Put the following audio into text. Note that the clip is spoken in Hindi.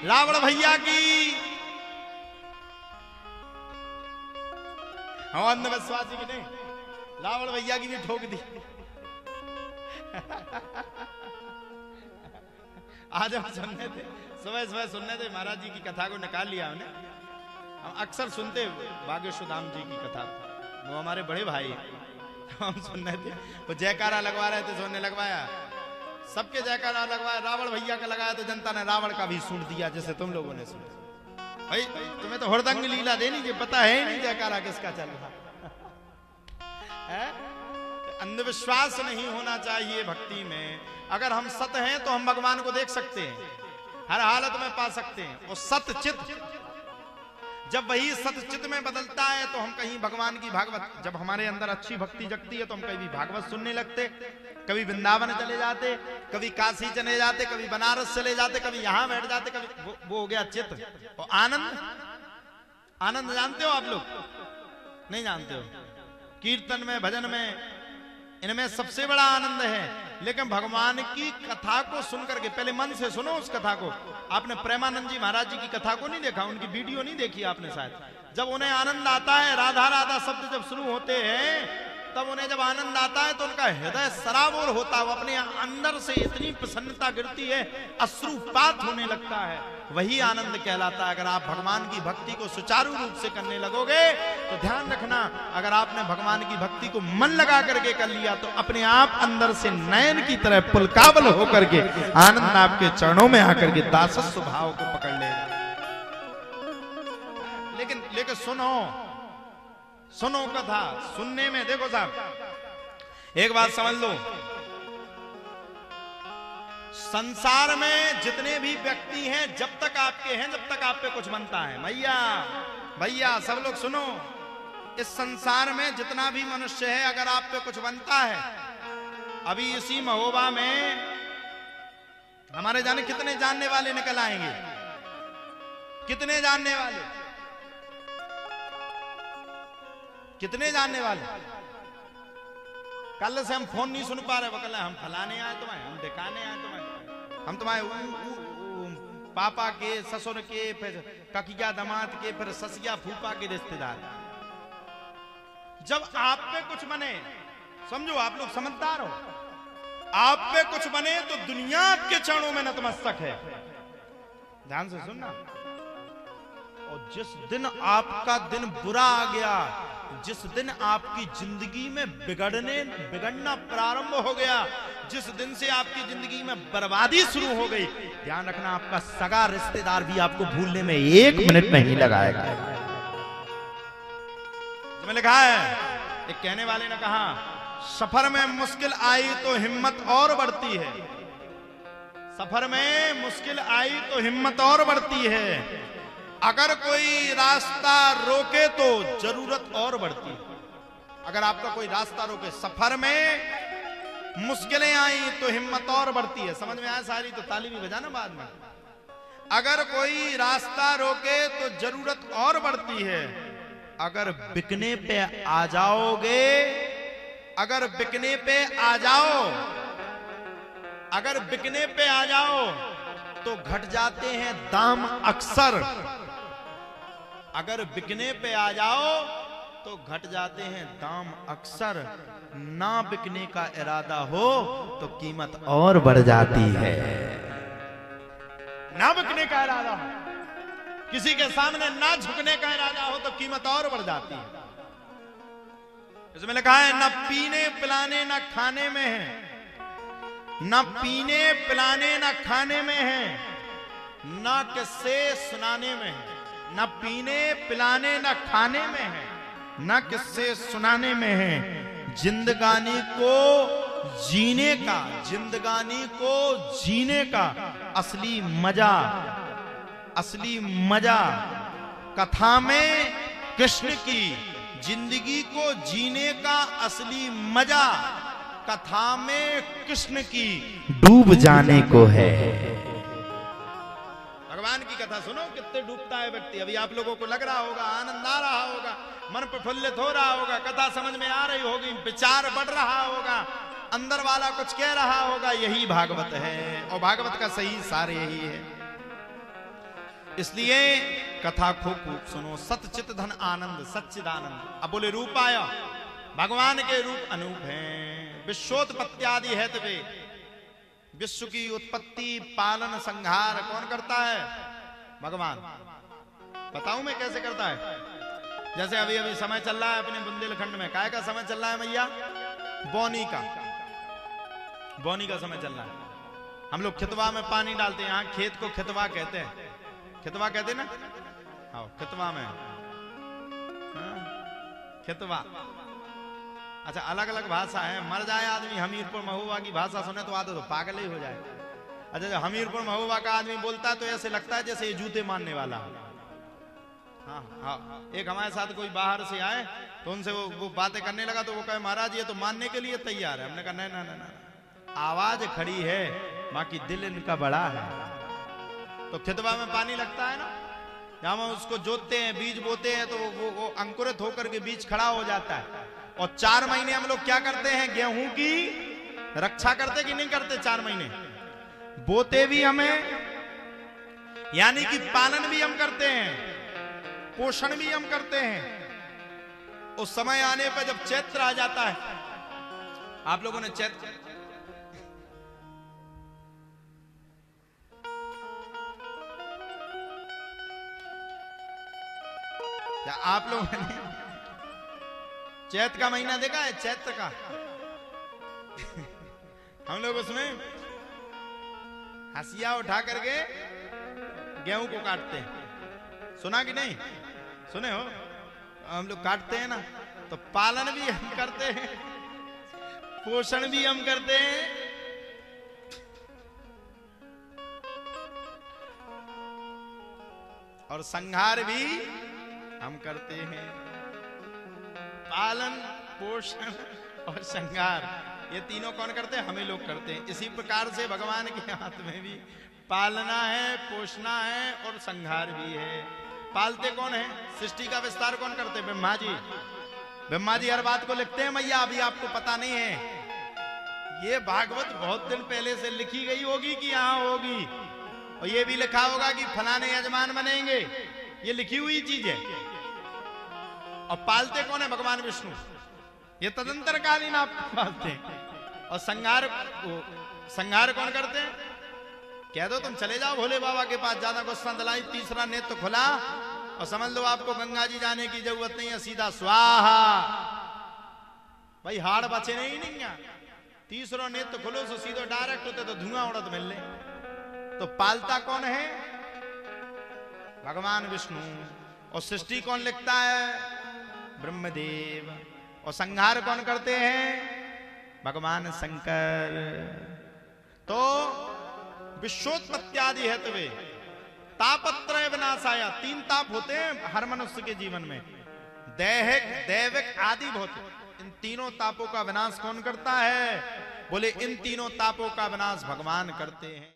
रावण भैया की। हाँ अंधविश्वासी की नहीं, रावण भैया की भी ठोक दी। आज हम सुनने थे, सुबह सुबह सुनने थे, महाराज जी की कथा को निकाल लिया हमने। हम अक्सर सुनते बागेश्वर धाम जी की कथा, वो हमारे बड़े भाई हम सुनने थे। वो जयकारा लगवा रहे थे, सोने लगवाया, सबके जयकारा लगवाया, रावण भैया का लगाया तो जनता ने रावण का भी सुन दिया, जैसे तुम लोगों ने सुना। भाई तुम्हें तो हृदंग लीला देनी चाहिए, पता है नहीं जयकारा किसका चल रहा है। अंधविश्वास नहीं होना चाहिए भक्ति में। अगर हम सत हैं तो हम भगवान को देख सकते हैं, हर हालत में पा सकते हैं। वो सत चित, जब वही सत चित में बदलता है तो हम कहीं भगवान की भागवत, जब हमारे अंदर अच्छी भक्ति जगती है तो हम कभी भागवत सुनने लगते, कभी वृंदावन चले जाते, कभी काशी चले जाते, कभी बनारस चले जाते, कभी यहां बैठ जाते, कभी वो हो गया चित। और आनंद, आनंद जानते हो आप लोग? नहीं जानते हो? कीर्तन में, भजन में, इनमें सबसे बड़ा आनंद है। लेकिन भगवान की कथा को सुनकर के, पहले मन से सुनो उस कथा को। आपने प्रेमानंद जी महाराज जी की कथा को नहीं देखा, उनकी वीडियो नहीं देखी आपने शायद। जब उन्हें आनंद आता है, राधा राधा शब्द जब शुरू होते हैं, तब उन्हें जब आनंद आता है तो उनका हृदय सराबोर होता है, वो अपने अंदर से इतनी प्रसन्नता गिरती है, अश्रुपात होने लगता है। वही आनंद कहलाता है। अगर आप भगवान की भक्ति को सुचारू रूप से करने लगोगे तो ध्यान रखना, अगर आपने भगवान की भक्ति को मन लगा करके कर लिया तो अपने आप अंदर से नयन की तरह पुलकावल होकर के आनंद आपके चरणों में आकर के दासस्व भाव को पकड़ लेगा। लेकिन सुनो कथा। सुनने में देखो साहब, एक बात समझ लो, संसार में जितने भी व्यक्ति हैं, जब तक आपके हैं, जब तक आप पे कुछ बनता है, भैया सब लोग सुनो, इस संसार में जितना भी मनुष्य है, अगर आप पे कुछ बनता है, अभी इसी महोबा में हमारे जाने कितने जानने वाले निकल आएंगे, कितने जानने वाले, कितने जानने वाले। कल से हम फोन नहीं सुन पा रहे, वो कल हम फलाने आए तुम्हें, हम दिखाने आए तुम्हें, हम तुम्हारे पापा के, ससुर के, फिर ककिया दामाद के, फिर ससिया फूफा के रिश्तेदार। जब आप पे कुछ बने, समझो आप लोग समझदार हो, आप पे कुछ बने तो दुनिया आपके चरणों में नतमस्तक है। ध्यान से सुनना। और जिस दिन आपका दिन बुरा आ गया, जिस दिन आपकी जिंदगी में बिगड़ना प्रारंभ हो गया, जिस दिन से आपकी जिंदगी में बर्बादी शुरू हो गई, ध्यान रखना आपका सगा रिश्तेदार भी आपको भूलने में 1 मिनट नहीं लगाएगा। इसमें लिखा है, एक कहने वाले ने कहा, सफर में मुश्किल आई तो हिम्मत और बढ़ती है, सफर में मुश्किल आई तो हिम्मत और बढ़ती है, अगर कोई रास्ता रोके तो जरूरत और बढ़ती है। अगर आपका कोई रास्ता रोके, सफर में मुश्किलें आई तो हिम्मत और बढ़ती है। समझ में आया सारी? तो ताली भी बजाना बाद में। अगर कोई रास्ता रोके तो जरूरत और बढ़ती है, अगर बिकने पे आ जाओगे, अगर बिकने पे आ जाओ, अगर बिकने पे आ जाओ तो घट जाते हैं दाम अक्सर, अगर बिकने पे आ जाओ तो घट जाते हैं दाम अक्सर, ना बिकने का इरादा हो तो कीमत और बढ़ जाती है। ना बिकने का इरादा हो, किसी के सामने ना झुकने का इरादा हो तो कीमत और बढ़ जाती है। इसमें लिखा है, न पीने पिलाने न खाने में है, न पीने पिलाने न खाने में है, न किस्से सुनाने में है। न पीने पिलाने न खाने में है, न किस्से सुनाने में है। जिंदगानी को जीने का, जिंदगानी को जीने का असली मजा, असली मजा कथा में कृष्ण की, जिंदगी को जीने का असली मजा कथा में कृष्ण की डूब जाने को है। भगवान की कथा सुनो, कितने डूबता है व्यक्ति। अभी आप लोगों को लग रहा होगा, आनंद आ रहा होगा, मन प्रफुल्लित हो रहा होगा, कथा समझ में आ रही होगी, विचार बढ़ रहा होगा, अंदर वाला कुछ कह रहा होगा, यही भागवत है। और भागवत का सही सार यही है। इसलिए कथा खूब सुनो, सतचित धन आनंद सच्चिदानंद। अब बोले रूपाय, भगवान के रूप अनूप हैं। विश्वोत्पत्त्यादि हेतवे, विश्व की उत्पत्ति पालन संहार कौन करता है? भगवान। बताऊं मैं कैसे करता है? जैसे अभी अभी समय चल रहा है अपने बुंदेलखंड में, काय का समय चल रहा है मैया? बोनी का, बोनी का समय चल रहा है। हम लोग खेतवा में पानी डालते हैं, यहाँ खेत को खेतवा कहते हैं। खेतवा कहते हैं ना? हाँ, खेतवा में, खेतवा। अच्छा, अलग अलग भाषा है। मर जाए आदमी हमीरपुर महुआ की भाषा सुने तो आदत तो पागल ही हो जाए। अच्छा, जब हमीरपुर महुआ का आदमी बोलता है तो ऐसे लगता है जैसे ये जूते मारने वाला। हाँ हाँ, एक हमारे साथ कोई बाहर से आए तो उनसे वो बातें करने लगा तो वो कहे महाराज ये तो मानने के लिए तैयार है। हमने कहा नहीं ना ना ना, आवाज खड़ी है बाकी दिल इनका बड़ा है। तो खेतवा में पानी लगता है ना, जब हम उसको जोतते हैं, बीज बोते हैं तो वो अंकुरित होकर के बीज खड़ा हो जाता है। और 4 महीने हम लोग क्या करते हैं? गेहूं की रक्षा करते कि नहीं करते? 4 महीने बोते भी हमें, यानी कि पालन भी हम करते हैं, पोषण भी हम करते हैं। उस समय आने पर जब चैत्र आ जाता है, आप लोगों ने चैत्र, क्या आप लोगों ने चैत्र का महीना देखा है? चैत्र का हम लोग उसमें हंसिया उठा करके गेहूं को काटते हैं। सुना कि नहीं? सुने हो? हम लोग काटते हैं ना, तो पालन भी हम करते हैं, पोषण भी हम करते हैं, और संहार भी हम करते हैं। पालन, पोषण और संहार, ये तीनों कौन करते हैं? हमें लोग करते हैं। इसी प्रकार से भगवान के हाथ में भी पालना है, पोषणा है और संहार भी है। पालते कौन है? सृष्टि का विस्तार कौन करते? ब्रह्मा जी। ब्रह्मा जी हर बात को लिखते हैं मैया, अभी आपको पता नहीं है। ये भागवत बहुत दिन पहले से लिखी गई होगी कि यहां होगी, और ये भी लिखा होगा कि फलाने यजमान बनेंगे, ये लिखी हुई चीज है। और पालते कौन है? भगवान विष्णु। ये तदंतर कालीन आप पालते हैं। और संहार कौन करते हैं? कह दो तुम चले जाओ भोले बाबा के पास, ज्यादा गुस्सा दिलाई, तीसरा नेत्र तो खुला और समझ लो आपको गंगा जी जाने की जरूरत नहीं है, सीधा स्वाहा। भाई हाड़ बचे नहीं है, तीसरा नेत्र खुलो सो सीधो डायरेक्ट होते तो धुआं उड़त मिलने। तो पालता कौन है? भगवान विष्णु। और सृष्टि कौन लिखता है? ब्रह्मदेव। और संहार कौन करते हैं? भगवान शंकर। तो विश्वोत्पत्त्यादि हेतवे तापत्रय विनाशाय, 3 ताप होते हैं हर मनुष्य के जीवन में, दैहिक, दैविक, आदि भौतिक। इन तीनों तापों का विनाश कौन करता है? बोले इन तीनों तापों का विनाश भगवान करते हैं।